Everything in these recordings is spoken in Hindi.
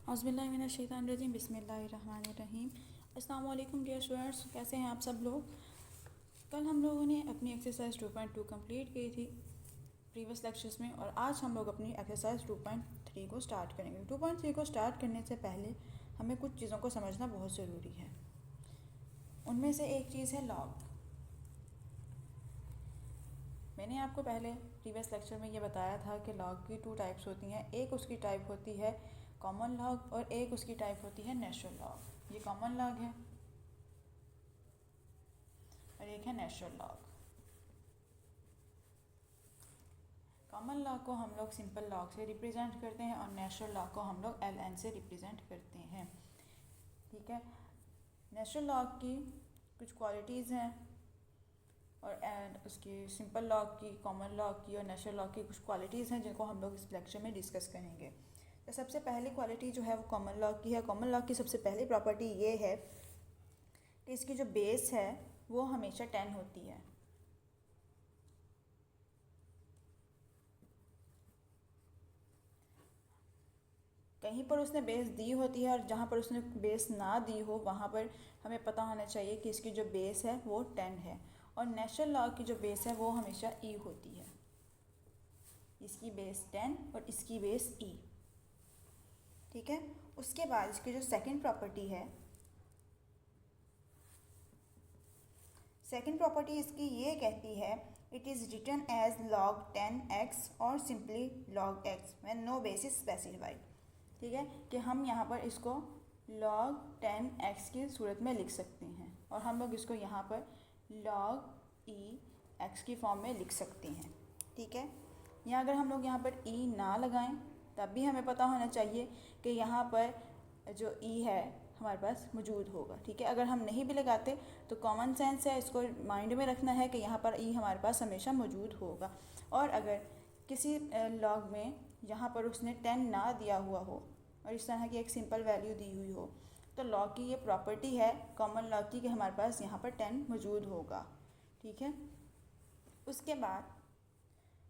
औज़ुबिल्लाहिमिनश्शैतानिर्रजीम बिस्मिल्लाहिर्रहमानिर्रहीम। अस्सलाम वालेकुम डियर स्टूडेंट्स, कैसे हैं आप सब लोग। कल हम लोगों ने अपनी एक्सरसाइज 2.2 कंप्लीट की थी प्रीवियस लेक्चर्स में, और आज हम लोग अपनी एक्सरसाइज 2.3 को स्टार्ट करेंगे। 2.3 को स्टार्ट करने से पहले हमें कुछ चीज़ों को समझना बहुत ज़रूरी है। उनमें से एक चीज़ है लॉग। मैंने आपको पहले प्रीवियस लेक्चर में ये बताया था कि लॉग की 2 टाइप्स होती हैं। एक उसकी टाइप होती है कॉमन लॉग और एक उसकी टाइप होती है नेचुरल लॉग। ये कॉमन लॉग है और एक है नेचुरल लॉग। कॉमन लॉग को हम लोग सिंपल लॉग से रिप्रेजेंट करते हैं और नेचुरल लॉग को हम लोग ln से रिप्रेजेंट करते हैं। ठीक है, नेचुरल लॉग की कुछ क्वालिटीज़ हैं और उसकी सिंपल लॉग की, कॉमन लॉग की और नेचुरल लॉग की कुछ क्वालिटीज़ हैं जिनको हम लोग इस लेक्चर में डिस्कस करेंगे। तो सबसे पहली क्वालिटी जो है वो कॉमन लॉग की है। कॉमन लॉग की सबसे पहली प्रॉपर्टी ये है कि इसकी जो बेस है वो हमेशा 10 होती है। कहीं पर उसने बेस दी होती है और जहाँ पर उसने बेस ना दी हो वहाँ पर हमें पता होना चाहिए कि इसकी जो बेस है वो 10 है। और नेचुरल लॉग की जो बेस है वो हमेशा ई होती है। इसकी बेस 10 और इसकी बेस ई। ठीक है, उसके बाद इसकी जो सेकंड प्रॉपर्टी है, सेकंड प्रॉपर्टी इसकी ये कहती है it is written as log 10x और simply log x when no base is specified. ठीक है, कि हम यहाँ पर इसको log 10x की सूरत में लिख सकते हैं और हम लोग इसको यहाँ पर log e x की फॉर्म में लिख सकते हैं। ठीक है, या अगर हम लोग यहाँ पर e ना लगाएं तब भी हमें पता होना चाहिए कि यहाँ पर जो e है हमारे पास मौजूद होगा। ठीक है, अगर हम नहीं भी लगाते तो कॉमन सेंस है, इसको माइंड में रखना है कि यहाँ पर ई हमारे पास हमेशा मौजूद होगा। और अगर किसी लॉग में यहाँ पर उसने 10 ना दिया हुआ हो और इस तरह की एक सिंपल वैल्यू दी हुई हो तो लॉग की ये प्रॉपर्टी है कॉमन लॉग की कि हमारे पास यहाँ पर 10 मौजूद होगा। ठीक है, उसके बाद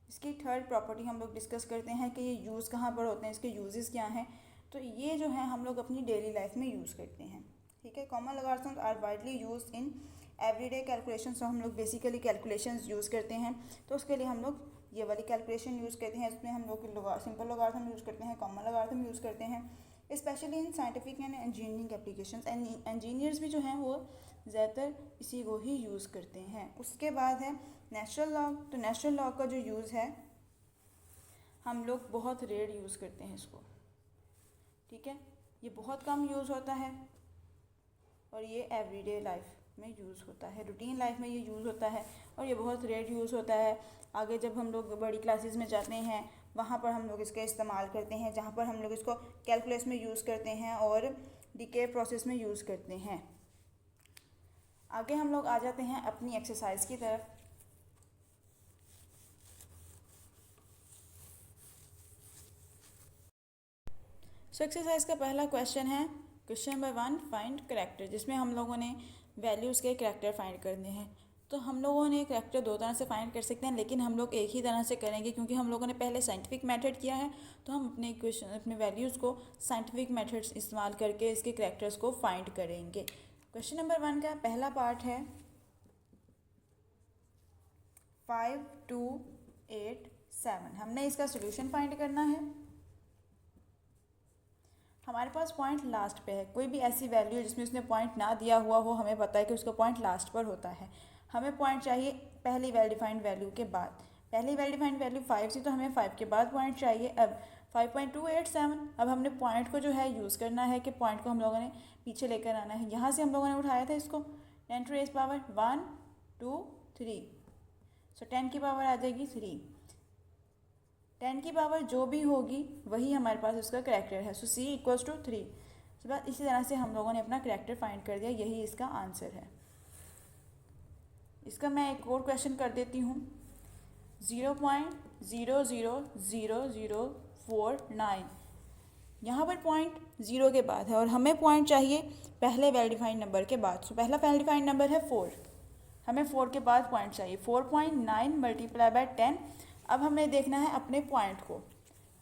इसकी थर्ड प्रॉपर्टी हम लोग डिस्कस करते हैं कि ये यूज़ कहाँ पर होते हैं, इसके यूजेस क्या हैं। तो ये जो है हम लोग अपनी डेली लाइफ में यूज़ करते हैं। ठीक है, common logarithms are widely use in everyday calculation. तो हम लोग बेसिकली कैलकुलेशंस यूज़ करते हैं, तो उसके लिए हम लोग ये वाली कैलकुलेशन यूज़ करते हैं। इसमें हम लोग सिंपल लॉगरिथम यूज़ करते हैं, कॉमन लॉगरिथम यूज़ करते हैं, specially in scientific and engineering applications. And engineers भी जो हैं वो ज़्यादातर इसी को ही यूज़ करते हैं। उसके बाद है नेचुरल लॉग। तो नेचुरल लॉग का जो यूज़ है हम लोग बहुत रेयर यूज़ करते हैं इसको। ठीक है, ये बहुत कम यूज़ होता है और ये एवरीडे लाइफ में यूज़ होता है, रूटीन लाइफ में ये यूज़ होता है और ये बहुत रेयर यूज़ होता है। आगे जब हम लोग बड़ी क्लासेस में जाते हैं वहाँ पर हम लोग इसका इस्तेमाल करते हैं, जहाँ पर हम लोग इसको कैलकुलस में यूज़ करते हैं और डीके प्रोसेस में यूज़ करते हैं। आगे हम लोग आ जाते हैं अपनी एक्सरसाइज की तरफ। सो एक्सरसाइज का पहला क्वेश्चन है क्वेश्चन नंबर 1 फाइंड करैक्टर, जिसमें हम लोगों ने वैल्यूज़ के करैक्टर फाइंड करने हैं। तो हम लोगों ने करैक्टर दो तरह से फाइंड कर सकते हैं, लेकिन हम लोग एक ही तरह से करेंगे क्योंकि हम लोगों ने पहले साइंटिफिक मेथड किया है। तो हम अपने क्वेश्चन अपने वैल्यूज़ को साइंटिफिक मेथड्स इस्तेमाल करके इसके करैक्टर्स को फाइंड करेंगे। क्वेश्चन नंबर 1 का पहला पार्ट है 5 2 8 7। हमने इसका सोल्यूशन फाइंड करना है। हमारे पास पॉइंट लास्ट पे है, कोई भी ऐसी वैल्यू जिसमें उसने पॉइंट ना दिया हुआ हो, हमें पता है कि उसका पॉइंट लास्ट पर होता है। हमें पॉइंट चाहिए पहली वेल डिफाइंड वैल्यू के बाद। पहली वेल डिफाइंड वैल्यू 5 थी तो हमें 5 के बाद पॉइंट चाहिए। अब 5.287। अब हमने पॉइंट को जो है यूज़ करना है कि पॉइंट को हम लोगों ने पीछे लेकर आना है। यहाँ से हम लोगों ने उठाया था इसको 10 टू रेज़ पावर 1 2 3। सो 10 की पावर आ जाएगी 3। 10 की पावर जो भी होगी वही हमारे पास उसका करैक्टर है। सो c इक्वल्स टू 3। उसके बाद इसी तरह से हम लोगों ने अपना करैक्टर फाइंड कर दिया, यही इसका आंसर है। इसका मैं एक और क्वेश्चन कर देती हूँ। 0.000049 यहाँ पर पॉइंट 0 के बाद है और हमें पॉइंट चाहिए पहले वेल डिफाइंड नंबर के बाद। सो पहला वेल डिफाइंड नंबर है 4, हमें 4 के बाद पॉइंट चाहिए। 4.9 मल्टीप्लाई बाय 10। अब हमें देखना है अपने पॉइंट को।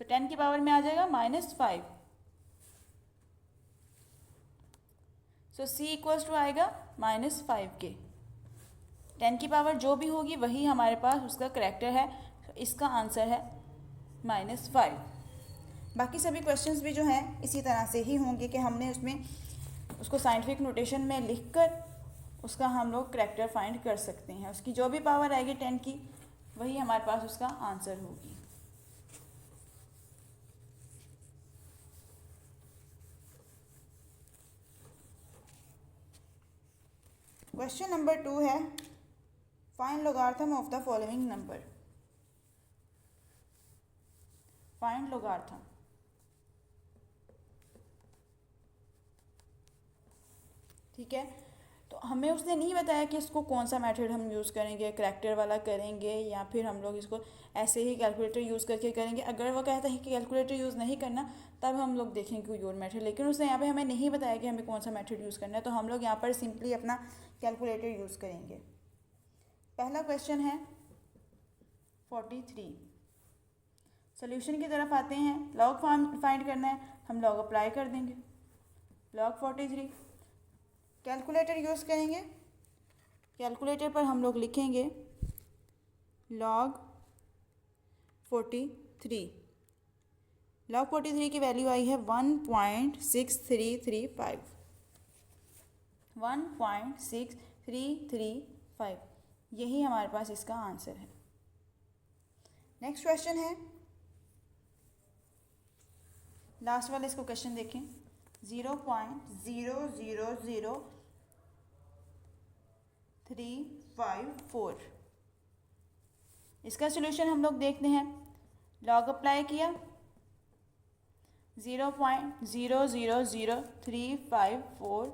तो 10 की पावर में आ जाएगा -5। सो C इक्वल्स टू आएगा -5 के। 10 की पावर जो भी होगी वही हमारे पास उसका करेक्टर है, तो इसका आंसर है -5। बाकी सभी क्वेश्चंस भी जो हैं इसी तरह से ही होंगे कि हमने उसमें उसको साइंटिफिक नोटेशन में लिखकर उसका हम लोग करेक्टर फाइंड कर सकते हैं। उसकी जो भी पावर आएगी 10 की वही हमारे पास उसका आंसर होगी। क्वेश्चन नंबर 2 है find logarithm of the following number. Find logarithm. ठीक है, तो हमें उसने नहीं बताया कि इसको कौन सा मेथड हम यूज़ करेंगे, करेक्टर वाला करेंगे या फिर हम लोग इसको ऐसे ही कैलकुलेटर यूज़ करके करेंगे। अगर वो कहता है कि कैलकुलेटर यूज़ नहीं करना तब हम लोग देखेंगे कोई और मेथड, लेकिन उसने यहाँ पे हमें नहीं बताया कि हमें कौन सा मेथड यूज़ करना है, तो हम लोग यहाँ पर सिंपली अपना कैलकुलेटर यूज़ करेंगे। पहला क्वेश्चन है 43। सोल्यूशन की तरफ आते हैं। लॉग फाइंड करना है, हम लॉग अप्लाई कर देंगे। लॉग 43 कैलकुलेटर यूज़ करेंगे। कैलकुलेटर पर हम लोग लिखेंगे log 43। log 43 की वैल्यू आई है 1.6335। 1.6335 यही हमारे पास इसका आंसर है। नेक्स्ट क्वेश्चन है, लास्ट वाले इसको क्वेश्चन देखें। 0.000354 इसका सोल्यूशन हम लोग देखते हैं। लॉग अप्लाई किया 0.000354।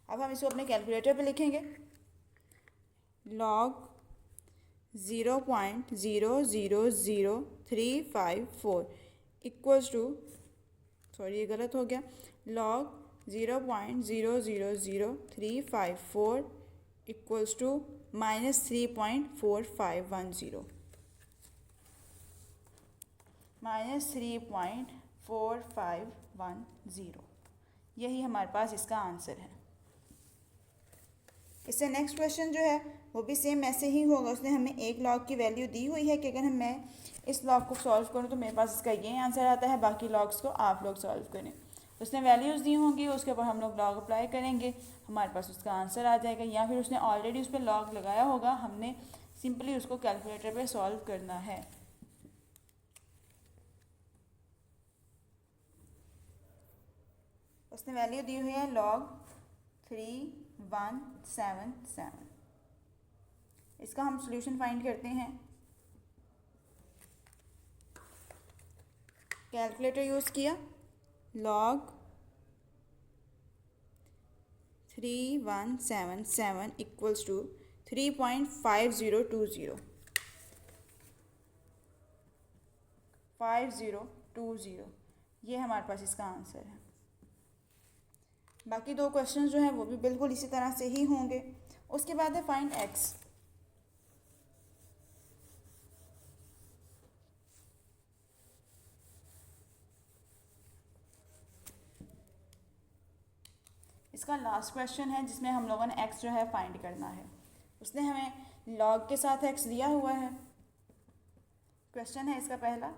अब हम इसको अपने कैलकुलेटर पे लिखेंगे। लॉग 0.000354 इक्वल्स टू, सॉरी ये गलत हो गया, लॉग 0.000354 इक्वल्स टू -3.4510। -3.4510 यही हमारे पास इसका आंसर है। इससे नेक्स्ट क्वेश्चन जो है वो भी सेम ऐसे ही होगा। उसने हमें एक लॉग की वैल्यू दी हुई है कि अगर मैं इस लॉग को सॉल्व करूँ तो मेरे पास इसका ये आंसर आता है, बाकी लॉग्स को आप लोग सॉल्व करें। उसने वैल्यूज़ दी होंगी, उसके ऊपर हम लोग लॉग अप्लाई करेंगे, हमारे पास उसका आंसर आ जाएगा। या फिर उसने ऑलरेडी उस पर लॉग लगाया होगा, हमने सिंपली उसको कैलकुलेटर पे सॉल्व करना है। उसने वैल्यू दी हुई है log 3177। इसका हम सॉल्यूशन फाइंड करते हैं। कैलकुलेटर यूज़ किया, log 3177 इक्वल्स टू 3.5020 5020 ये हमारे पास इसका आंसर है। बाकी दो क्वेश्चन जो हैं वो भी बिल्कुल इसी तरह से ही होंगे। उसके बाद है फाइंड x। इसका लास्ट क्वेश्चन है जिसमें हम लोगों ने x जो है फाइंड करना है। उसने हमें log के साथ x दिया हुआ है। क्वेश्चन है इसका पहला,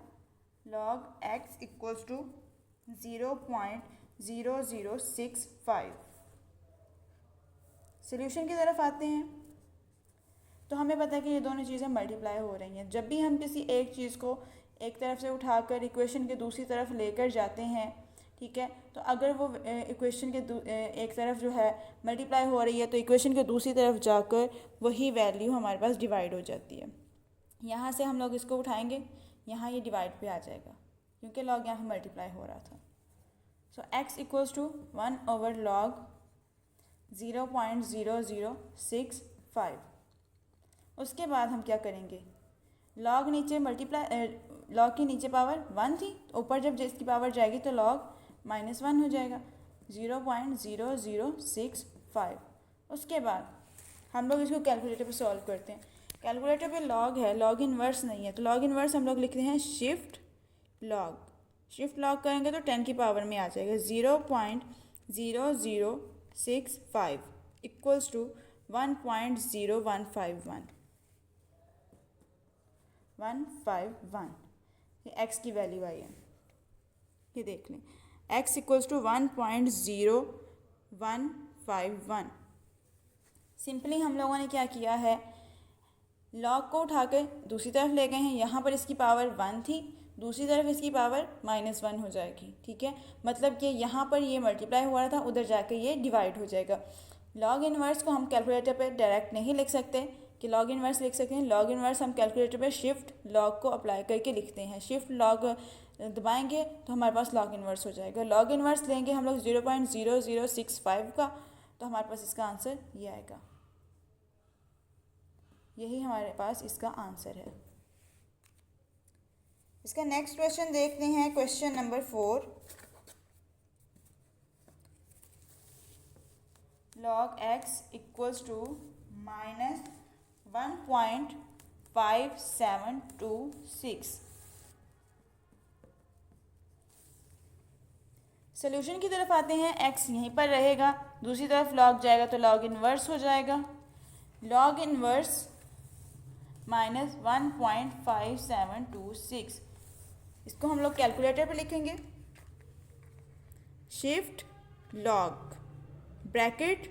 log x equals to 0.0065। Solution की तरफ आते हैं तो हमें पता है कि ये दोनों चीज़ें मल्टीप्लाई हो रही हैं। जब भी हम किसी एक चीज़ को एक तरफ से उठाकर इक्वेशन के दूसरी तरफ लेकर जाते हैं, ठीक है, तो अगर वो इक्वेशन के एक तरफ जो है मल्टीप्लाई हो रही है तो इक्वेशन के दूसरी तरफ जाकर वही वैल्यू हमारे पास डिवाइड हो जाती है। यहाँ से हम लोग इसको उठाएंगे, यहाँ ये डिवाइड पे आ जाएगा क्योंकि लॉग यहाँ मल्टीप्लाई हो रहा था। सो x इक्वल्स टू 1/log 0.0065। उसके बाद हम क्या करेंगे, लॉग नीचे मल्टीप्लाई, लॉग की नीचे पावर 1 थी, ऊपर जब जिसकी पावर जाएगी तो लॉग -1 हो जाएगा। 0.0065। उसके बाद हम लोग इसको कैलकुलेटर पे सॉल्व करते हैं। कैलकुलेटर पे लॉग है, लॉग इनवर्स नहीं है, तो लॉग इनवर्स हम लोग लिखते हैं शिफ्ट लॉग। शिफ्ट लॉग करेंगे तो 10 की पावर में आ जाएगा। 0.0065 इक्वल्स टू 1.0151 ये एक्स की वैल्यू आई है। ये देख लें, x इक्वल्स टू 1.0151। सिंपली हम लोगों ने क्या किया है, लॉग को उठा कर दूसरी तरफ ले गए हैं। यहाँ पर इसकी पावर 1 थी, दूसरी तरफ इसकी पावर -1 हो जाएगी। ठीक है, मतलब कि यहाँ पर ये मल्टीप्लाई हुआ था, उधर जाकर ये डिवाइड हो जाएगा। लॉग इनवर्स को हम कैलकुलेटर पे डायरेक्ट नहीं लिख सकते कि लॉग इनवर्स लिख सकते हैं। लॉग इनवर्स हम कैलकुलेटर पे शिफ्ट लॉग को अप्लाई करके लिखते हैं। शिफ्ट लॉग दबाएंगे तो हमारे पास लॉग इनवर्स हो जाएगा। लॉग इनवर्स लेंगे हम लोग 0.0065 का, तो हमारे पास इसका आंसर ये आएगा। यही हमारे पास इसका आंसर है। इसका नेक्स्ट क्वेश्चन देखते हैं, question number 4। log x equals to -1.5726। Solution की तरफ आते हैं। x यहीं पर रहेगा, दूसरी तरफ log जाएगा तो log इन्वर्स हो जाएगा। log इन्वर्स -1.5726, इसको हम लोग कैलकुलेटर पे लिखेंगे। शिफ्ट log ब्रैकेट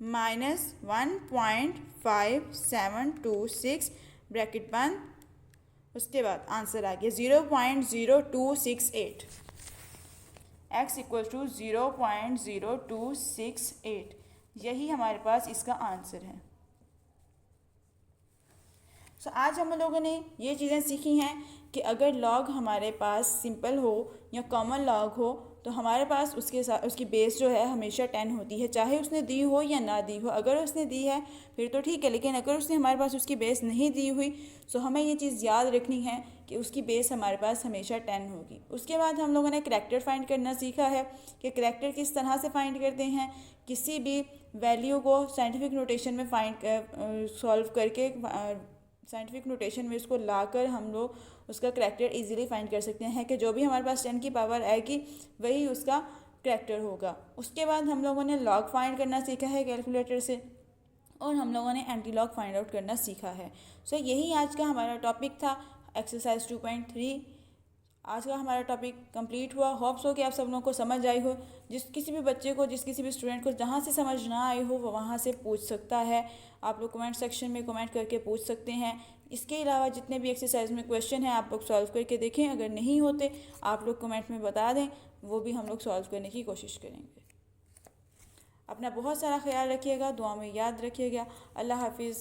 -1.5726 ब्रैकेट बंद, उसके बाद आंसर आ गया 0.0268। x इक्वल टू 0.0268, यही हमारे पास इसका आंसर है। सो आज हम लोगों ने ये चीज़ें सीखी हैं कि अगर लॉग हमारे पास सिंपल हो या कॉमन लॉग हो तो हमारे पास उसके साथ उसकी बेस जो है हमेशा 10 होती है, चाहे उसने दी हो या ना दी हो। अगर उसने दी है फिर तो ठीक है, लेकिन अगर उसने हमारे पास उसकी बेस नहीं दी हुई तो हमें ये चीज़ याद रखनी है कि उसकी बेस हमारे पास हमेशा 10 होगी। उसके बाद हम लोगों ने करैक्टर फाइंड करना सीखा है कि करैक्टर किस तरह से फाइंड करते हैं। किसी भी वैल्यू को साइंटिफिक नोटेशन में सॉल्व करके साइंटिफिक नोटेशन में उसको लाकर हम लोग उसका करैक्टर इजीली फाइंड कर सकते हैं कि जो भी हमारे पास 10 की पावर आएगी वही उसका करैक्टर होगा। उसके बाद हम लोगों ने लॉग फाइंड करना सीखा है कैलकुलेटर से, और हम लोगों ने एंटी लॉग फाइंड आउट करना सीखा है। सो यही आज का हमारा टॉपिक था, एक्सरसाइज 2.3। आज का हमारा टॉपिक कंप्लीट हुआ। होप्स हो कि आप सब लोगों को समझ आई हो। जिस किसी भी बच्चे को, जिस किसी भी स्टूडेंट को जहाँ से समझ ना आई हो वो वहाँ से पूछ सकता है। आप लोग कमेंट सेक्शन में कमेंट करके पूछ सकते हैं। इसके अलावा जितने भी एक्सरसाइज में क्वेश्चन हैं आप लोग सॉल्व करके देखें। अगर नहीं होते आप लोग कमेंट में बता दें, वो भी हम लोग सॉल्व करने की कोशिश करेंगे। अपना बहुत सारा ख्याल रखिएगा, दुआ में याद रखिएगा। अल्लाह हाफिज़।